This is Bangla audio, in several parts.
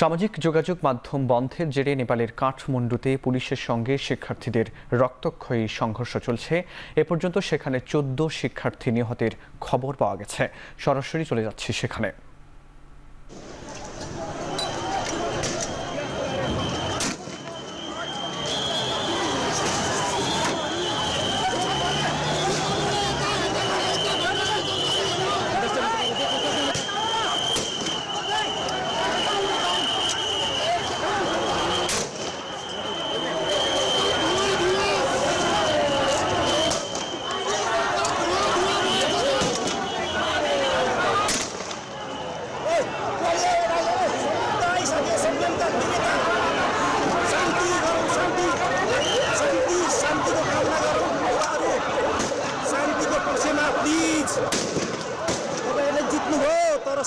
সামাজিক যোগাযোগ মাধ্যম বন্ধের জেরে নেপালের কাঠমান্ডুতে পুলিশের সঙ্গে শিক্ষার্থীদের রক্তক্ষয়ী সংঘর্ষ চলছে। এ পর্যন্ত সেখানে 14 শিক্ষার্থী নিহতের খবর পাওয়া গেছে। সরাসরি চলে যাচ্ছি সেখানে।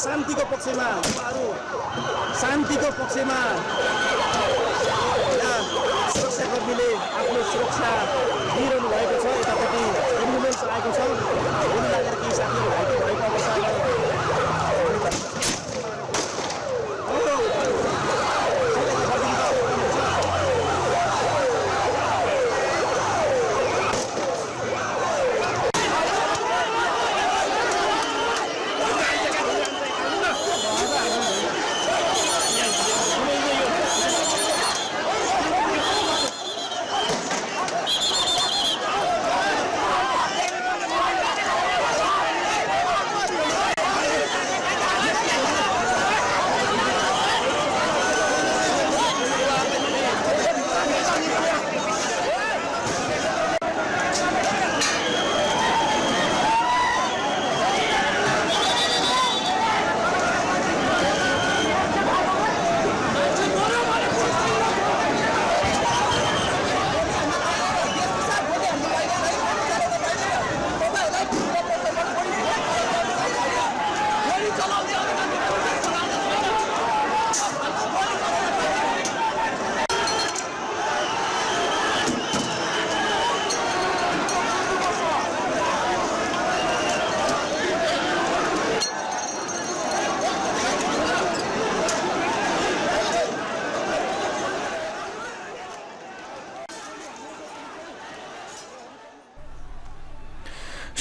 शान्तिको पक्षमा शान्तिको पक्षमा सुरक्षाकर्मीले आफ्नो सुरक्षा दिइरहनु भएको छ। यतापट्टि एम्बुलेन्स आएको छ। गोली लागेर केही साथीहरू घाइते भएको अवस्थामा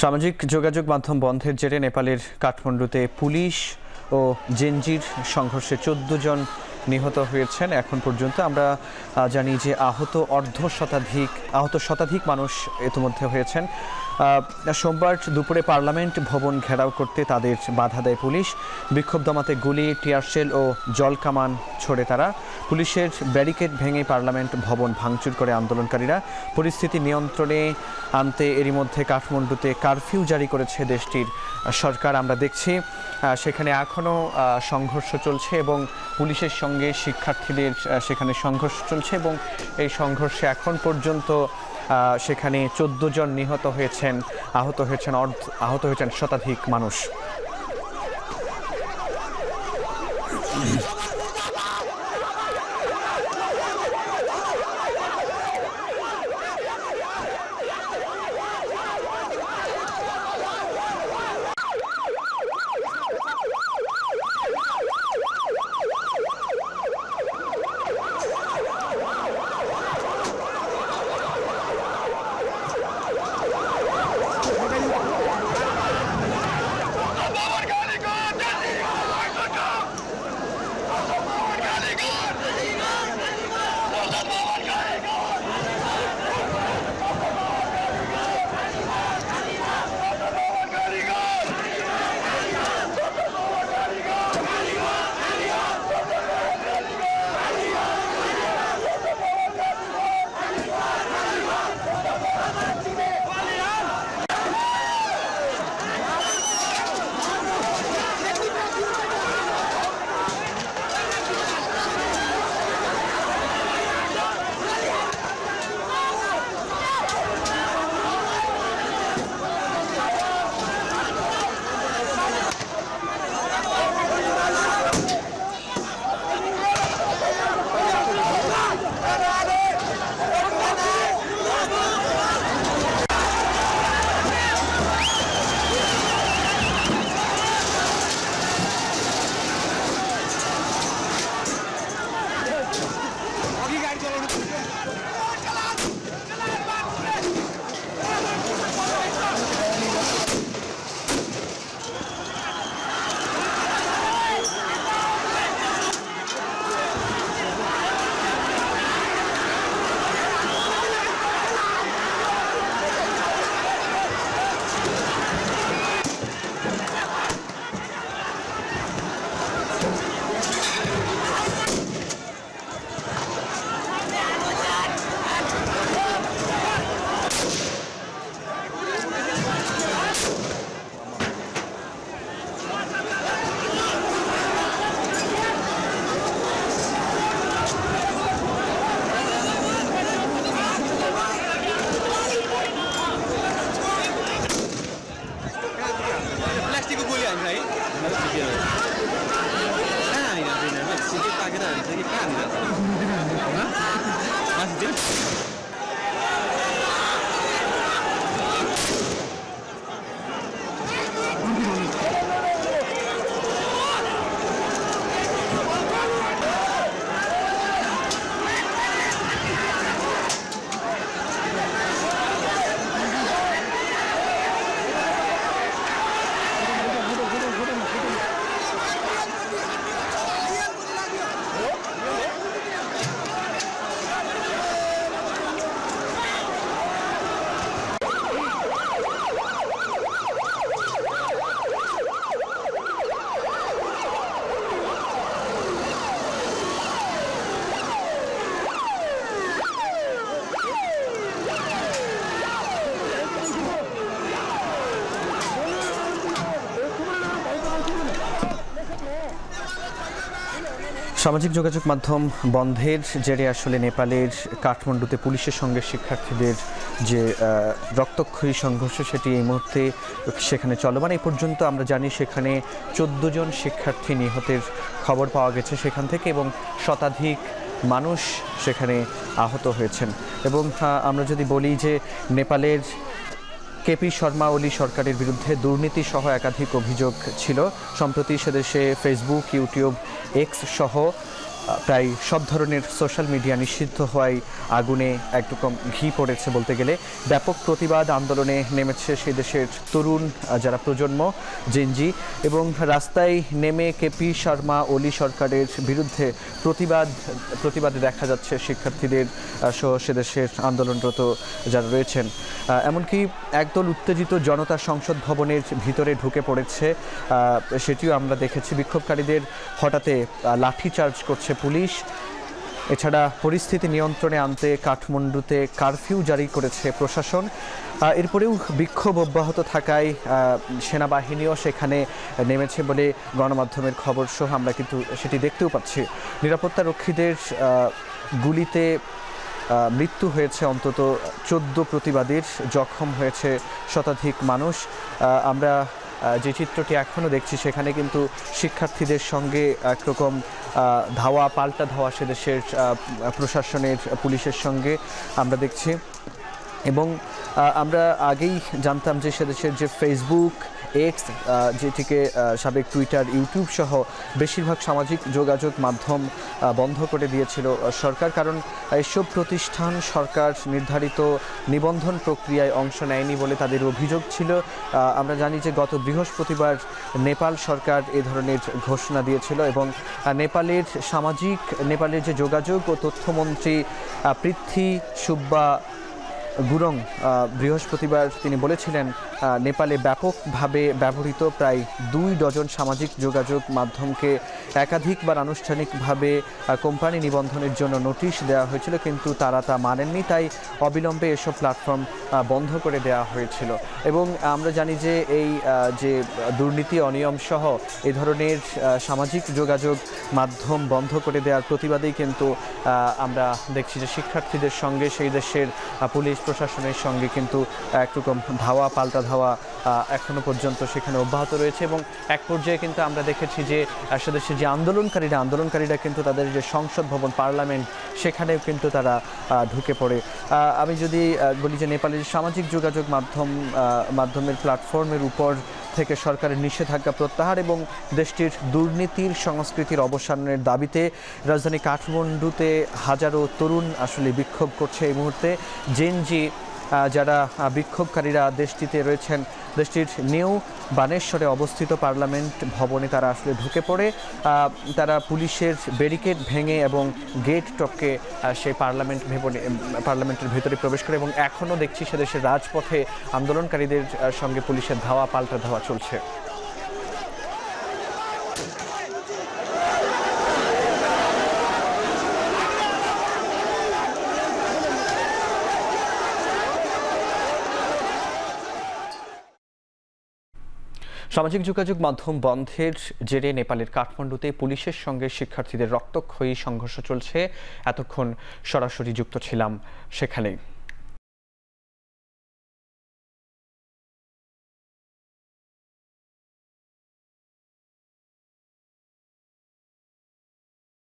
সামাজিক যোগাযোগ মাধ্যম বন্ধের জেরে নেপালের কাঠমান্ডুতে পুলিশ ও জেনজির সংঘর্ষে 14 জন নিহত হয়েছেন। এখন পর্যন্ত আমরা জানি যে আহত শতাধিক মানুষ ইতিমধ্যে হয়েছেন। সোমবার দুপুরে পার্লামেন্ট ভবন ঘেরাও করতে তাদের বাধা দেয় পুলিশ। বিক্ষোভ দমাতে গুলি, টিয়ারশেল ও জলকামান ছোড়ে তারা। পুলিশের ব্যারিকেড ভেঙে পার্লামেন্ট ভবন ভাঙচুর করে আন্দোলনকারীরা। পরিস্থিতি নিয়ন্ত্রণে আনতে এরই মধ্যে কাঠমান্ডুতে কারফিউ জারি করেছে দেশটির সরকার। আমরা দেখছি সেখানে এখনও সংঘর্ষ চলছে এবং পুলিশের সঙ্গে শিক্ষার্থীদের সেখানে সংঘর্ষ চলছে এবং এই সংঘর্ষে এখন পর্যন্ত সেখানে 14 জন নিহত হয়েছেন, আহত হয়েছেন শতাধিক মানুষ। সামাজিক যোগাযোগ মাধ্যম বন্ধের জেরে আসলে নেপালের কাঠমান্ডুতে পুলিশের সঙ্গে শিক্ষার্থীদের যে রক্তক্ষয়ী সংঘর্ষ সেটি এই মুহূর্তে সেখানে চলমান। এই পর্যন্ত আমরা জানি সেখানে 14 জন শিক্ষার্থী নিহতের খবর পাওয়া গেছে সেখান থেকে, এবং শতাধিক মানুষ সেখানে আহত হয়েছেন। এবং আমরা যদি বলি যে নেপালের কেপি শর্মা ওলি সরকারের বিরুদ্ধে দুর্নীতি সহ একাধিক অভিযোগ ছিল। সম্প্রতি সেদেশে ফেসবুক, ইউটিউব, এক্স সহ প্রায় সব ধরনের সোশ্যাল মিডিয়া নিষিদ্ধ হওয়ায় আগুনে একরকম ঘি পড়েছে বলতে গেলে। ব্যাপক প্রতিবাদ আন্দোলনে নেমেছে সেই দেশের তরুণ যারা প্রজন্ম জেনজি, এবং রাস্তায় নেমে কেপি শর্মা ওলি সরকারের বিরুদ্ধে প্রতিবাদে দেখা যাচ্ছে শিক্ষার্থীদের সহ সেদেশের আন্দোলনরত যারা রয়েছেন। এমনকি একদল উত্তেজিত জনতা সংসদ ভবনের ভিতরে ঢুকে পড়েছে, সেটিও আমরা দেখেছি। বিক্ষোভকারীদের হঠাৎ লাঠিচার্জ করছে পুলিশ। এছাড়া পরিস্থিতি নিয়ন্ত্রণে আনতে কাঠমান্ডুতে কারফিউ জারি করেছে প্রশাসন। এরপরেও বিক্ষোভ অব্যাহত থাকায় সেনাবাহিনীও সেখানে নেমেছে বলে গণমাধ্যমের খবর সহ আমরা কিন্তু সেটি দেখতেও পাচ্ছি। নিরাপত্তারক্ষীদের গুলিতে মৃত্যু হয়েছে অন্তত 14 প্রতিবাদীর, জখম হয়েছে শতাধিক মানুষ। আমরা যে চিত্রটি এখনও দেখছি সেখানে কিন্তু শিক্ষার্থীদের সঙ্গে একরকম পাল্টা ধাওয়া সেদেশের প্রশাসনের পুলিশের সঙ্গে আমরা দেখছি। এবং আমরা আগেই জানতাম যে সেদেশের যে ফেসবুক, এক্স, যেটিকে সাবেক টুইটার, ইউটিউব সহ বেশিরভাগ সামাজিক যোগাযোগ মাধ্যম বন্ধ করে দিয়েছিল সরকার, কারণ এসব প্রতিষ্ঠান সরকার নির্ধারিত নিবন্ধন প্রক্রিয়ায় অংশ নেয়নি বলে তাদের অভিযোগ ছিল। আমরা জানি যে গত বৃহস্পতিবার নেপাল সরকার এ ধরনের ঘোষণা দিয়েছিল, এবং নেপালের যে যোগাযোগ ও তথ্যমন্ত্রী পৃথ্বী সুব্বা গুরং বৃহস্পতিবার তিনি বলেছিলেন নেপালে ব্যাপকভাবে ব্যবহৃত প্রায় 2 ডজন সামাজিক যোগাযোগ মাধ্যমকে একাধিকবার আনুষ্ঠানিকভাবে কোম্পানি নিবন্ধনের জন্য নোটিশ দেওয়া হয়েছিল, কিন্তু তারা তা মানেননি। তাই অবিলম্বে এসব প্ল্যাটফর্ম বন্ধ করে দেওয়া হয়েছিল। এবং আমরা জানি যে এই যে দুর্নীতি, অনিয়ম সহ এ ধরনের সামাজিক যোগাযোগ মাধ্যম বন্ধ করে দেওয়ার প্রতিবাদেই কিন্তু আমরা দেখছি যে শিক্ষার্থীদের সঙ্গে সেই দেশের পুলিশ প্রশাসনের সঙ্গে কিন্তু একরকম পাল্টা ধাওয়া এখনো পর্যন্ত সেখানে অব্যাহত রয়েছে। এবং এক পর্যায়ে কিন্তু আমরা দেখেছি যে সেদেশের যে আন্দোলনকারীরা কিন্তু তাদের যে সংসদ ভবন, পার্লামেন্ট, সেখানেও কিন্তু তারা ঢুকে পড়ে। আমি যদি বলি যে নেপালের সামাজিক যোগাযোগ মাধ্যমের প্ল্যাটফর্মের উপর থেকে সরকারের নিষেধাজ্ঞা প্রত্যাহার এবং দেশটির দুর্নীতির সংস্কৃতির অবসানের দাবিতে রাজধানী কাঠমান্ডুতে হাজারো তরুণ আসলে বিক্ষোভ করছে এই মুহূর্তে। জেনজি যারা বিক্ষোভকারীরা দেশটিতে রয়েছেন, দেশটির নিউ বানেশ্বরে অবস্থিত পার্লামেন্ট ভবনে তারা আসলে ঢুকে পড়ে। তারা পুলিশের ব্যারিকেড ভেঙে এবং গেট টপকে সেই পার্লামেন্টের ভেতরে প্রবেশ করে, এবং এখনও দেখছি সেদেশের রাজপথে আন্দোলনকারীদের সঙ্গে পুলিশের পাল্টা ধাওয়া চলছে। সামাজিক যোগাযোগ মাধ্যম বন্ধের জেরে নেপালের কাঠমান্ডুতে পুলিশের সঙ্গে শিক্ষার্থীদের রক্তক্ষয়ী সংঘর্ষ চলছে। এতক্ষণ সরাসরি যুক্ত ছিলাম সেখানেই।